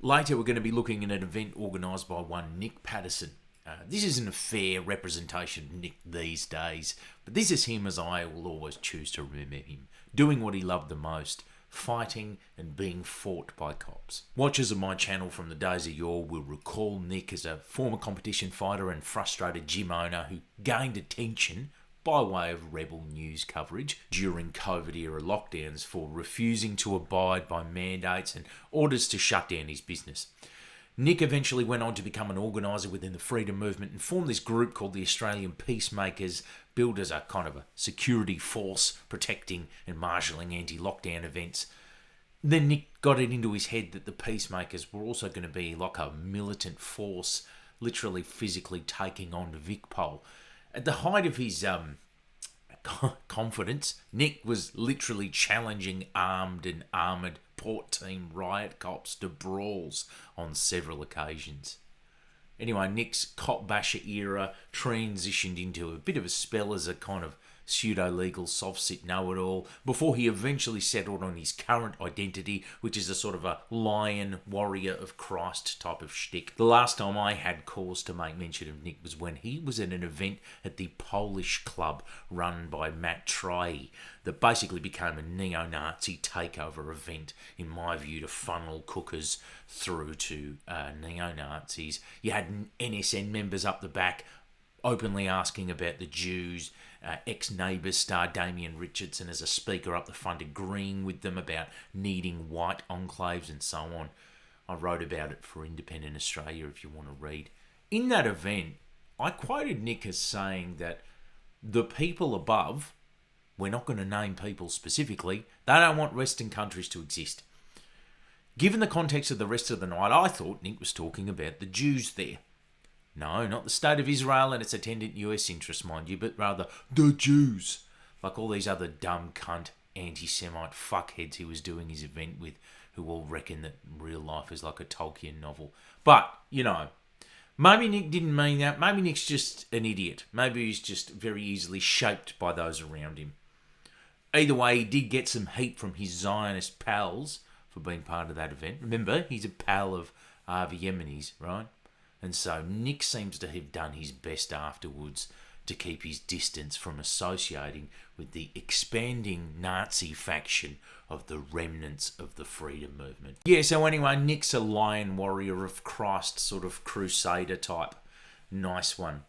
Later, we're going to be looking at an event organised by one Nick Patterson. This isn't a fair representation of Nick these days, but this is him as I will always choose to remember him, doing what he loved the most, fighting and being fought by cops. Watchers of my channel from the days of yore will recall Nick as a former competition fighter and frustrated gym owner who gained attention by way of Rebel news coverage during COVID-era lockdowns for refusing to abide by mandates and orders to shut down his business. Nick eventually went on to become an organiser within the freedom movement and formed this group called the Australian Peacemakers, billed as a kind of a security force protecting and marshalling anti-lockdown events. Then Nick got it into his head that the Peacemakers were also going to be like a militant force, literally physically taking on Vicpol. At the height of his confidence, Nick was literally challenging armed and armoured Port Team riot cops to brawls on several occasions. Anyway, Nick's cop basher era transitioned into a bit of a spell as a kind of pseudo-legal soft-sit know-it-all before he eventually settled on his current identity, which is a sort of a lion warrior of Christ type of shtick. The last time I had cause to make mention of Nick was when he was at an event at the Polish club run by Matt Trey that basically became a neo-Nazi takeover event, in my view, to funnel cookers through to neo-Nazis. You had NSN members up the back openly asking about the Jews, ex-Neighbours star Damien Richardson as a speaker up the front agreeing with them about needing white enclaves and so on. I wrote about it for Independent Australia if you want to read. In that event, I quoted Nick as saying that the people above, we're not going to name people specifically, they don't want Western countries to exist. Given the context of the rest of the night, I thought Nick was talking about the Jews there. No, not the state of Israel and its attendant US interests, mind you, but rather the Jews. Like all these other dumb cunt anti-Semite fuckheads he was doing his event with, who all reckon that real life is like a Tolkien novel. But, you know, maybe Nick didn't mean that. Maybe Nick's just an idiot. Maybe he's just very easily shaped by those around him. Either way, he did get some heat from his Zionist pals for being part of that event. Remember, he's a pal of Avi Yemini's, right? And so Nick seems to have done his best afterwards to keep his distance from associating with the expanding Nazi faction of the remnants of the freedom movement. Yeah, so anyway, Nick's a lion warrior of Christ, sort of crusader type. Nice one.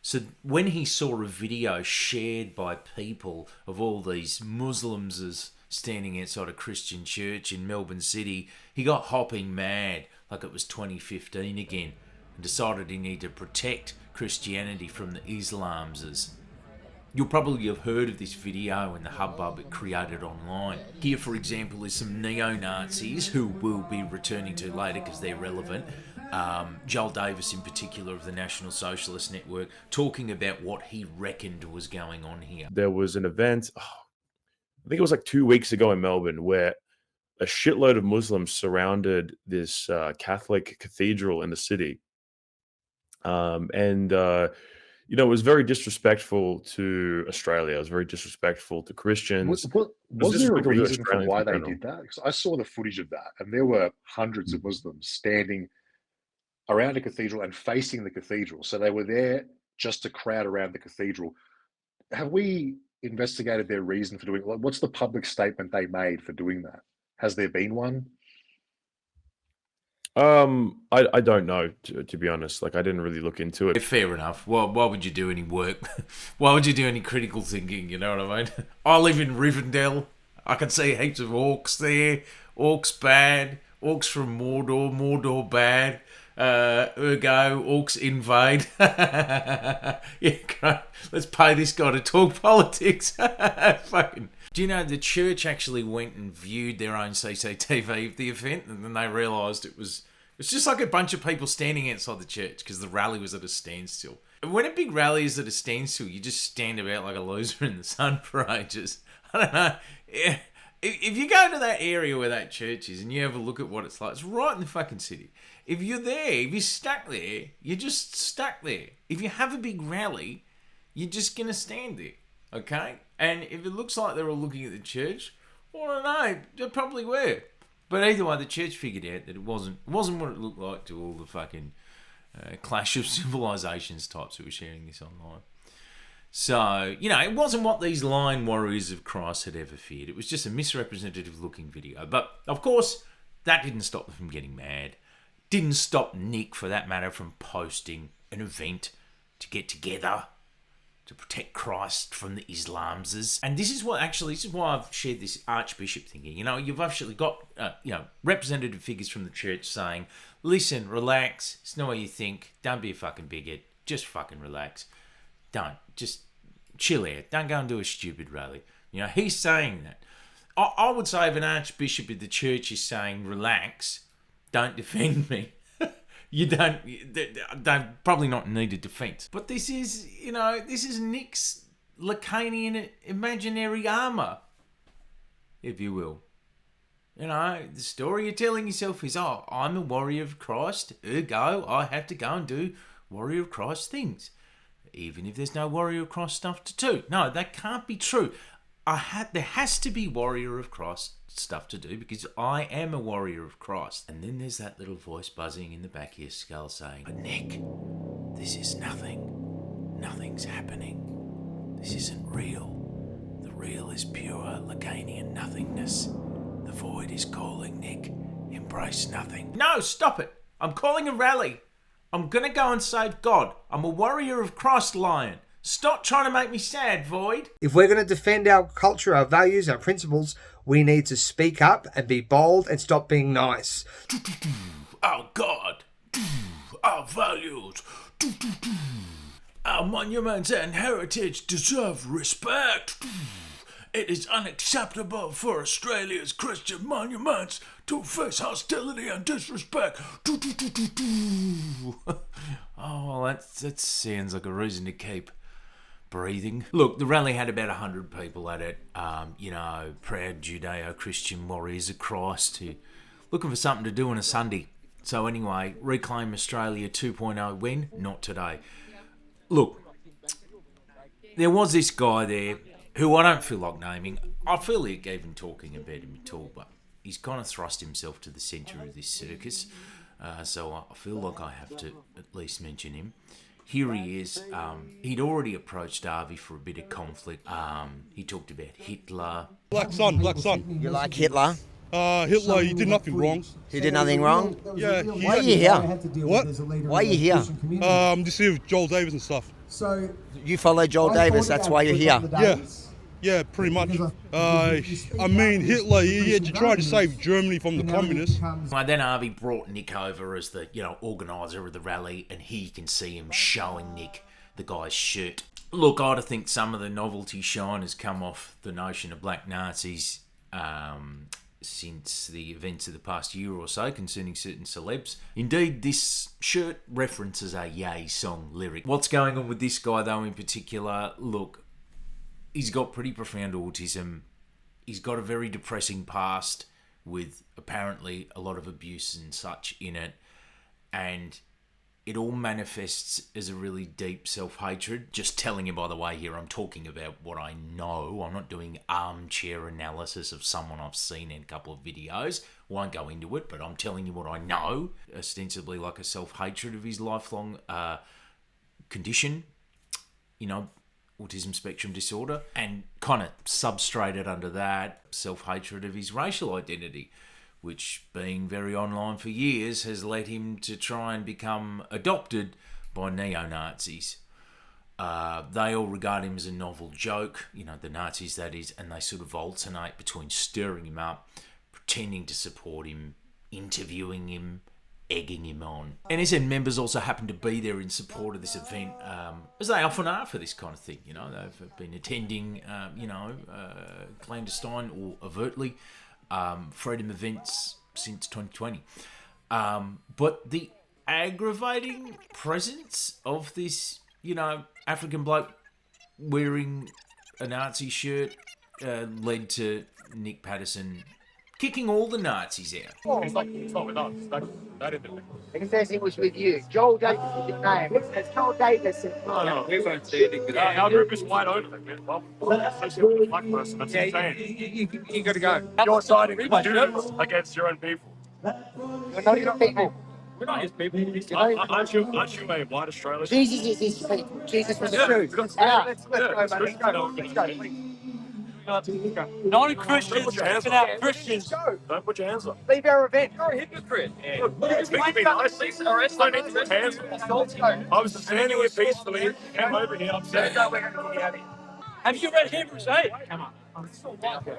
So when he saw a video shared by people of all these Muslims as standing outside a Christian church in Melbourne City, he got hopping mad like it was 2015 again, and decided he needed to protect Christianity from the Islamses. You'll probably have heard of this video and the hubbub it created online. Here, for example, is some neo-Nazis who we'll be returning to later because they're relevant. Joel Davis in particular of the National Socialist Network talking about what he reckoned was going on here. There was an event, I think it was like 2 weeks ago in Melbourne, where a shitload of Muslims surrounded this Catholic cathedral in the city. You know, it was very disrespectful to Australia. It was very disrespectful to Christians. Was there a reason for why they did that? Because I saw the footage of that, and there were hundreds of Muslims standing around a cathedral and facing the cathedral. So they were there just to crowd around the cathedral. Have we investigated their reason for doing it? What's the public statement they made for doing that? Has there been one? I don't know, to be honest. Like, I didn't really look into it. Fair enough. Well, why would you do any work? Why would you do any critical thinking? You know what I mean? I live in Rivendell. I can see heaps of orcs there. Orcs bad. Orcs from Mordor. Mordor bad. Ergo, orcs invade. Yeah, great. Let's pay this guy to talk politics. Fucking. Do you know the church actually went and viewed their own CCTV of the event, and then they realised it's just like a bunch of people standing outside the church because the rally was at a standstill. When a big rally is at a standstill, you just stand about like a loser in the sun for ages. I don't know. Yeah. If you go to that area where that church is and you have a look at what it's like, it's right in the fucking city. If you're there, if you're stuck there, you're just stuck there. If you have a big rally, you're just going to stand there, okay? And if it looks like they're all looking at the church, well, I don't know, they probably were. But either way, the church figured out that it wasn't what it looked like to all the fucking Clash of Civilizations types who were sharing this online. So, it wasn't what these lying warriors of Christ had ever feared. It was just a misrepresentative looking video. But, of course, that didn't stop them from getting mad. Didn't stop Nick, for that matter, from posting an event to get together to protect Christ from the Islamses. And this is why I've shared this Archbishop thing here. You've actually got, representative figures from the church saying, listen, relax, it's not what you think, don't be a fucking bigot, just fucking relax. Don't, just chill out, don't go and do a stupid rally. He's saying that. I would say if an Archbishop of the church is saying, relax, don't defend me, they probably not need a defence. But this is Nick's Lacanian imaginary armour, if you will. The story you're telling yourself is, I'm a warrior of Christ, ergo, I have to go and do warrior of Christ things. Even if there's no warrior of Christ stuff to do. No, that can't be true. There has to be warrior of Christ stuff to do because I am a warrior of Christ. And then there's that little voice buzzing in the back of your skull saying, but Nick, this is nothing. Nothing's happening. This isn't real. The real is pure Lacanian nothingness. The void is calling, Nick. Embrace nothing. No, stop it. I'm calling a rally. I'm going to go and save God. I'm a warrior of Christ, Lion. Stop trying to make me sad, Void. If we're going to defend our culture, our values, our principles, we need to speak up and be bold and stop being nice. Our God. Our values. Our monuments and heritage deserve respect. It is unacceptable for Australia's Christian monuments to face hostility and disrespect. Oh, that sounds like a reason to keep breathing. Look, the rally had about 100 people at it. Proud Judeo-Christian warriors of Christ who looking for something to do on a Sunday. So anyway, Reclaim Australia 2.0 win? Not today. Look, there was this guy there who I don't feel like naming. I feel like even talking about him at all, but he's kind of thrust himself to the centre of this circus. So I feel like I have to at least mention him. Here he is. He'd already approached Avi for a bit of conflict. He talked about Hitler. Black Sun. You like Hitler? Hitler, he did nothing wrong. He did nothing wrong? Yeah. Why are you here? What? Why are you here? Just here with Joel Davis and stuff. So you follow Joel Davis, that's why you're here? Yeah, pretty much. Hitler, he tried to save Germany from the communists. Well, then Avi brought Nick over as the organiser of the rally, and here you can see him showing Nick the guy's shirt. Look, I think some of the novelty shine has come off the notion of black Nazis since the events of the past year or so concerning certain celebs. Indeed, this shirt references a Ye song lyric. What's going on with this guy, though, in particular? Look, he's got pretty profound autism. He's got a very depressing past with apparently a lot of abuse and such in it. And it all manifests as a really deep self-hatred. Just telling you, by the way, here, I'm talking about what I know. I'm not doing armchair analysis of someone I've seen in a couple of videos. Won't go into it, but I'm telling you what I know. Ostensibly like a self-hatred of his lifelong condition. Autism spectrum disorder. And kind of substrated under that, self-hatred of his racial identity, which, being very online for years, has led him to try and become adopted by neo-Nazis. They all regard him as a novel joke, the Nazis that is, and they sort of alternate between stirring him up, pretending to support him, interviewing him, egging him on. NSN members also happen to be there in support of this event, as they often are for this kind of thing. They've been attending, clandestine or overtly, freedom events since 2020. But the aggravating presence of this, African bloke wearing a Nazi shirt led to Nick Patterson kicking all the Nazis out. It's not with us. That didn't do it. It says it was with you. Joel Davis is your name. It says Joel Davis. No, we won't say anything. Our group is wide open. Especially with a black person. That's insane. You got to go. You're siding against your own people. You're not your people. We're not his people. Aren't you a white Australian? Jesus is his people. Jesus was Yeah, true. let's Let's go, go, buddy. Let's go. Non-Christians, even our Christians. Go. Don't put your hands up. Leave our event. You're a hypocrite. Look, you speak to me nicely. Don't need to put hands up. I was standing here peacefully. Came over here upset. Have you read Hebrews 8? Come on.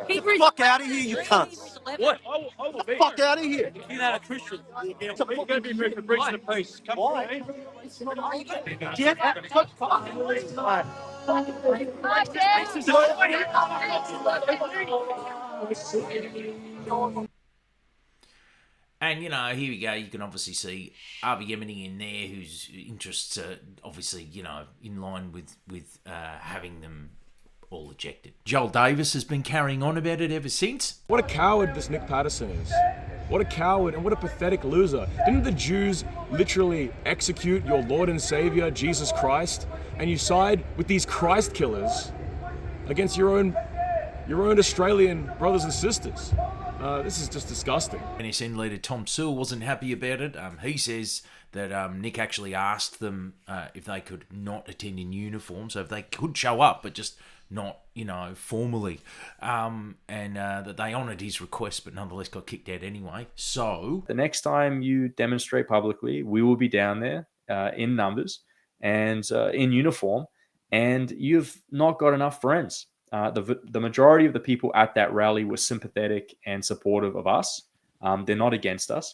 Get the fuck out of here, you cunts. What? I will be. Fuck out of here. You're not a Christian. You're going to be for preaching of peace. Come on. Get And, you know, here we go. You can obviously see Avi Yemini in there, whose interests are obviously, you know, in line with having them all ejected. Joel Davis has been carrying on about it ever since. What a coward this Nick Patterson is. What a coward and what a pathetic loser. Didn't the Jews literally execute your Lord and Savior, Jesus Christ? And you side with these Christ killers against your own Australian brothers and sisters. This is just disgusting. NSN leader Tom Sewell wasn't happy about it. He says that Nick actually asked them if they could not attend in uniform, so if they could show up, but just not, you know, formally, and that they honoured his request, but nonetheless got kicked out anyway. So the next time you demonstrate publicly, we will be down there in numbers and in uniform, and you've not got enough friends. The majority of the people at that rally were sympathetic and supportive of us. They're not against us.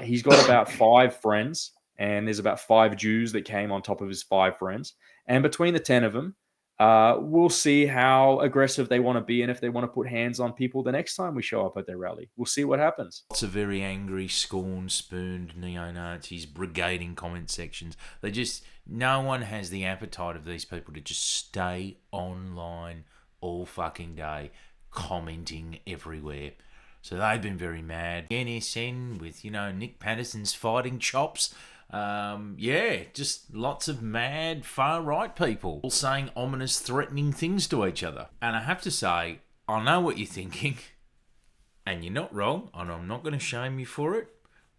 He's got about 5 friends, and there's about 5 Jews that came on top of his 5 friends. And between the 10 of them, we'll see how aggressive they want to be and if they want to put hands on people the next time we show up at their rally. We'll see what happens. Lots of very angry, scorn-spooned neo-Nazis brigading comment sections. No one has the appetite of these people to just stay online all fucking day, commenting everywhere. So they've been very mad. NSN with, you know, Nick Patterson's fighting chops. Just lots of mad far-right people all saying ominous, threatening things to each other. And I have to say, I know what you're thinking, and you're not wrong, and I'm not going to shame you for it,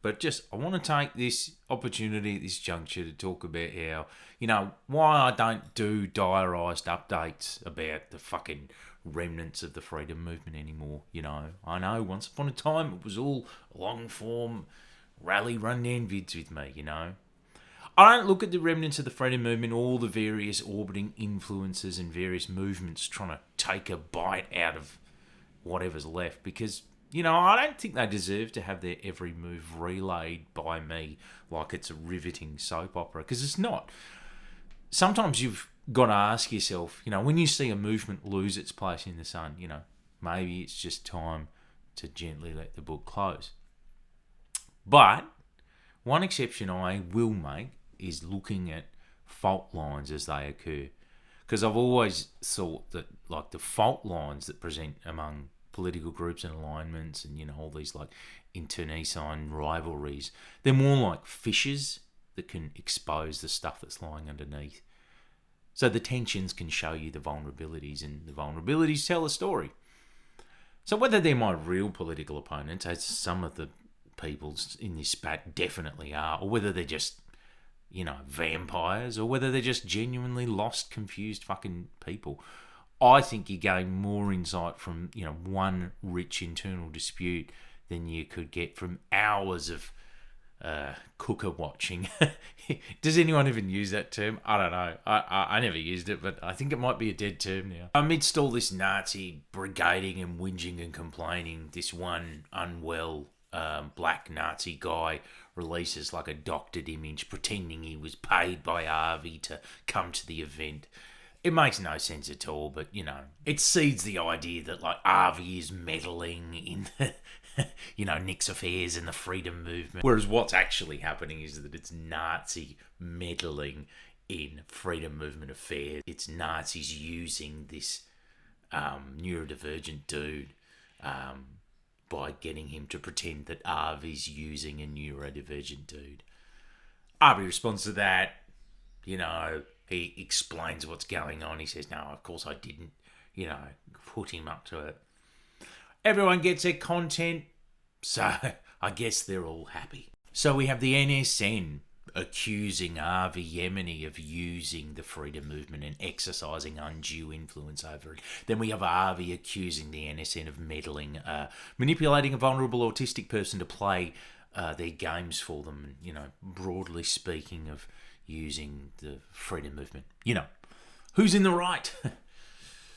but I want to take this opportunity at this juncture to talk about how, you know, why I don't do diarised updates about the fucking remnants of the freedom movement anymore, you know. I know once upon a time it was all long-form rally rundown vids with me, you know. I don't look at the remnants of the freedom movement, all the various orbiting influences and various movements trying to take a bite out of whatever's left, because, you know, I don't think they deserve to have their every move relayed by me like it's a riveting soap opera, because it's not. Sometimes you've got to ask yourself, you know, when you see a movement lose its place in the sun, you know, maybe it's just time to gently let the book close. But one exception I will make is looking at fault lines as they occur, because I've always thought that, like, the fault lines that present among political groups and alignments and, you know, all these like internecine rivalries, they're more like fissures that can expose the stuff that's lying underneath. So the tensions can show you the vulnerabilities, and the vulnerabilities tell a story. So whether they're my real political opponents, as some of the people in this spat definitely are, or whether they're just, you know, vampires, or whether they're just genuinely lost, confused fucking people, I think you gain more insight from, you know, one rich internal dispute than you could get from hours of cooker watching. Does anyone even use that term? I don't know. I never used it, but I think it might be a dead term now. Amidst all this Nazi brigading and whinging and complaining, this one unwell black Nazi guy releases like a doctored image pretending he was paid by Avi to come to the event. It makes no sense at all, but, you know, it seeds the idea that, like, Avi is meddling in the, you know, Nick's affairs in the freedom movement. Whereas what's actually happening is that it's Nazi meddling in freedom movement affairs. It's Nazis using this neurodivergent dude by getting him to pretend that Avi's using a neurodivergent dude. Avi responds to that, he explains what's going on. He says, no, of course I didn't, put him up to it. Everyone gets their content, so I guess they're all happy. So we have the NSN accusing Avi Yemini of using the freedom movement and exercising undue influence over it. Then we have Avi accusing the NSN of meddling, manipulating a vulnerable autistic person to play their games for them, broadly speaking of using the freedom movement. Who's in the right?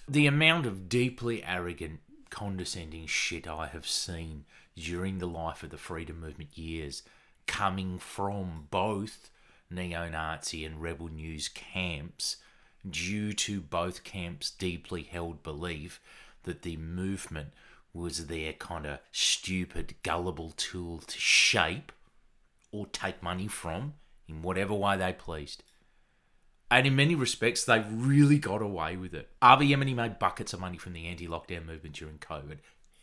The amount of deeply arrogant, condescending shit I have seen during the life of the freedom movement years coming from both neo-Nazi and rebel news camps, due to both camps' deeply held belief that the movement was their kind of stupid, gullible tool to shape or take money from in whatever way they pleased. And in many respects, they really got away with it. Avi Yemini made buckets of money from the anti-lockdown movement during COVID.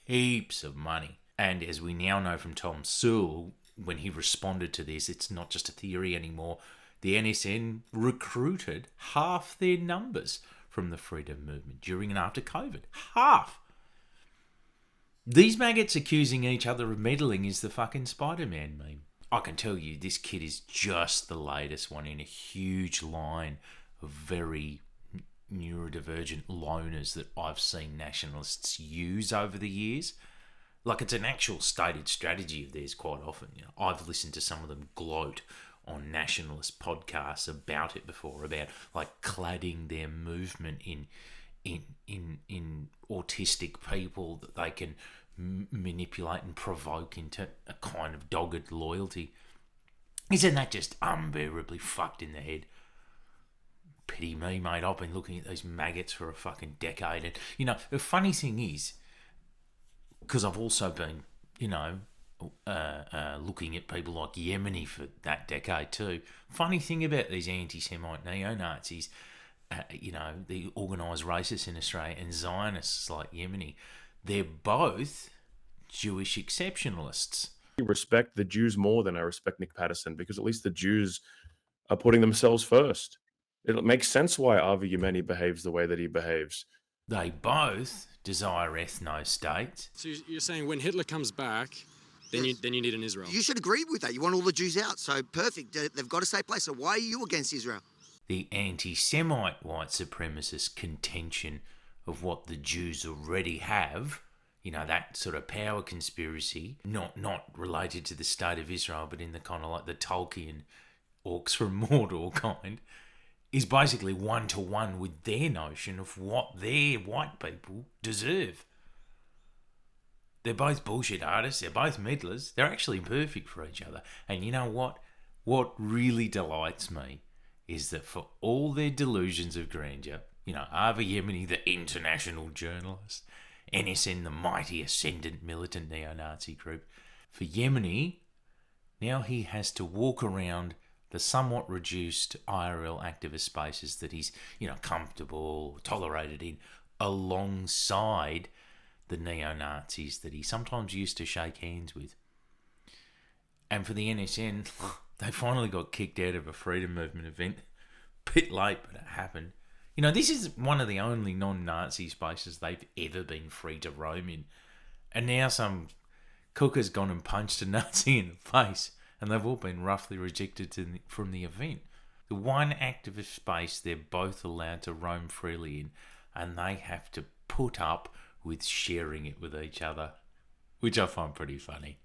Heaps of money. And as we now know from Tom Sewell, when he responded to this, it's not just a theory anymore. The NSN recruited half their numbers from the freedom movement during and after COVID. Half. These maggots accusing each other of meddling is the fucking Spiderman meme. I can tell you, this kid is just the latest one in a huge line of very neurodivergent loners that I've seen nationalists use over the years. Like, it's an actual stated strategy of theirs quite often. I've listened to some of them gloat on nationalist podcasts about it before, about like cladding their movement in autistic people that they can manipulate and provoke into a kind of dogged loyalty. Isn't that just unbearably fucked in the head? Pity me, mate. I've been looking at these maggots for a fucking decade. And, the funny thing is, because I've also been, looking at people like Yemini for that decade too. Funny thing about these anti-Semite neo-Nazis, the organised racists in Australia and Zionists like Yemini, they're both Jewish exceptionalists. I respect the Jews more than I respect Nick Patterson, because at least the Jews are putting themselves first. It makes sense why Avi Yemini behaves the way that he behaves. They both desire ethno-states. So you're saying when Hitler comes back, then you need an Israel? You should agree with that. You want all the Jews out, so perfect. They've got a safe place. So why are you against Israel? The anti-Semite white supremacist contention of what the Jews already have, that sort of power conspiracy, not related to the state of Israel, but in the kind of like the Tolkien orcs from Mordor kind, is basically one-to-one with their notion of what their white people deserve. They're both bullshit artists, they're both meddlers, they're actually perfect for each other. And you know what? What really delights me is that for all their delusions of grandeur, Avi Yemini, the international journalist, NSN, the mighty ascendant militant neo-Nazi group, for Yemini, now he has to walk around the somewhat reduced IRL activist spaces that he's, comfortable, tolerated in, alongside the neo-Nazis that he sometimes used to shake hands with. And for the NSN, they finally got kicked out of a freedom movement event. Bit late, but it happened. This is one of the only non-Nazi spaces they've ever been free to roam in. And now some cook has gone and punched a Nazi in the face, and they've all been roughly rejected from the event. The one activist space they're both allowed to roam freely in, and they have to put up with sharing it with each other, which I find pretty funny.